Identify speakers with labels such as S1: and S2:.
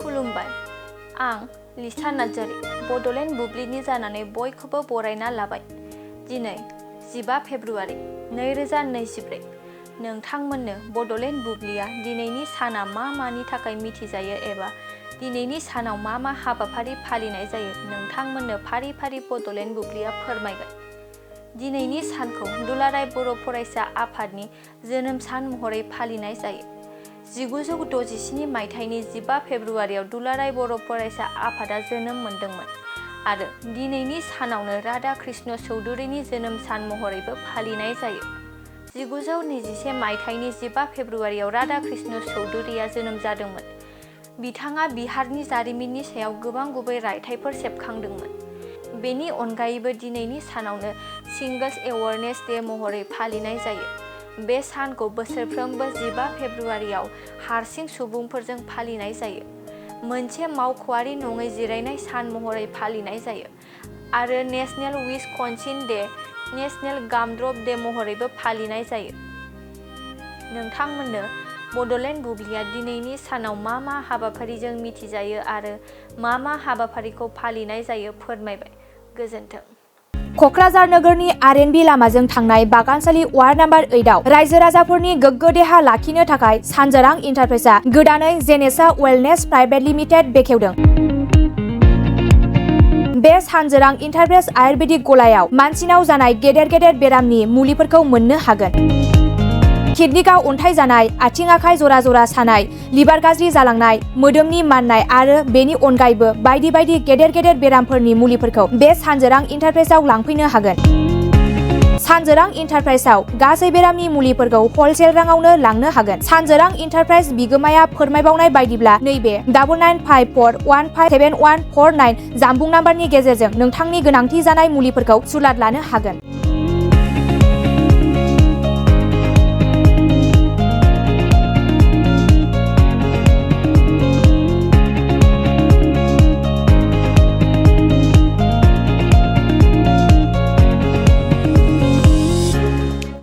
S1: खुलुमबाय। आं लिसा नार्जारी बड'लेण्ड बुब्लिनि जानानै बयखौबो बरायना लाबाय। दिनै 15 फेब्रुआरि 2024। नोंथांमोननो बड'लेण्ड बुब्लिया दिनैनि साना मा मानि थाखाय मिथिजायो एबा दिनैनि सानाव मा मा हाबाफारि फालिनाय जायो नोंथांमोननो फारि फारि बड'लेण्ड बुब्लिया फोरमायगोन। दिनैनि सानखौ दुलाराय बर' फरायसा आफादनि जोनोम सान महरै फालिनाय जायो। 1967 मायथाइनि 15 फेब्रुआरियाव दुलाराय बर' फरायसा आफादा जोनोम मोनदोंमोन आरो दिनैनि सानावनो राधा कृष्ण चौधुरीनि जोनोम सान महरैबो फालिनाय जायो। 1921 मायथाइनि 15 फेब्रुआरियाव राधा कृष्ण चौधुरीया जोनोम जादोंमोन। बिथाङा बिहारनि जारिमिननि सायाव गोबां गुबै रायथाइफोर सेबखांदोंमोन। बेनि अनगायैबो दिनैनि सानावनो सिंगल्स एवारनेस डे महरै फालिनाय जायो। बे सानखौ बोसोरफ्रोमबो 15 फेब्रुआरियाव हारसिं सुबुंफोरजों फालिनाय जायो। मोनसे मावख'आरि नङै जिरायनाय सान महरै फालिनाय जायो आरो national Wisconsin day, national gumdrop day महरैबो फालिनाय जायो। नोंथांमोननो बड'लेण्ड बुब्लिया दिनैनि सानाव मा मा हाबाफारिजों मिथिजायो आरो मा मा हाबाफारिखौ फालिनाय जायो फोरमायबाय। गोजोन्थों।
S2: क'क्राझार नोगोरनि आर.एन.बी लामाजों थांनाय बागानसालि वार्ड नम्बर 8 आव रायजो राजाफोरनि गोग्गो देहा लाखिनो थाखाय सानजोरां इन्टारप्राइजआ गोदानै जेनेसा वेलनेस प्राइभेट लिमिटेड बेखेवदों। बे सानजोरां इन्टारप्राइज आयुर्वेदिक गलायाव मानसिनाव जानाय गेदेर गेदेर बेरामनि मुलिफोरखौ मोननो हागोन। किडनिकआव अन्थाइ जानाय, आथिं आखाइ जरा जरा सानाय, लिभार गाज्रि जालांनाय, मोदोमनि माननाय आरो बेनि अनगायैबो बायदि बायदि गेदेर गेदेर बेरामफोरनि मुलिफोरखौ बे सानजोरां इन्टारप्राइजआव लांफैनो हागोन। सानजोरां इन्टारप्राइजआव गासै बेरामनि मुलिफोरखौ हलसेल राङावनो लांनो हागोन। सानजोरां इन्टारप्राइज बिगोमाया फोरमायबावनाय बायदिब्ला नैबे 9954157149 जानबुं नाम्बारनि गेजेरजों नोंथांनि गोनांथि जानाय मुलिफोरखौ सुलाद लानो हागोन।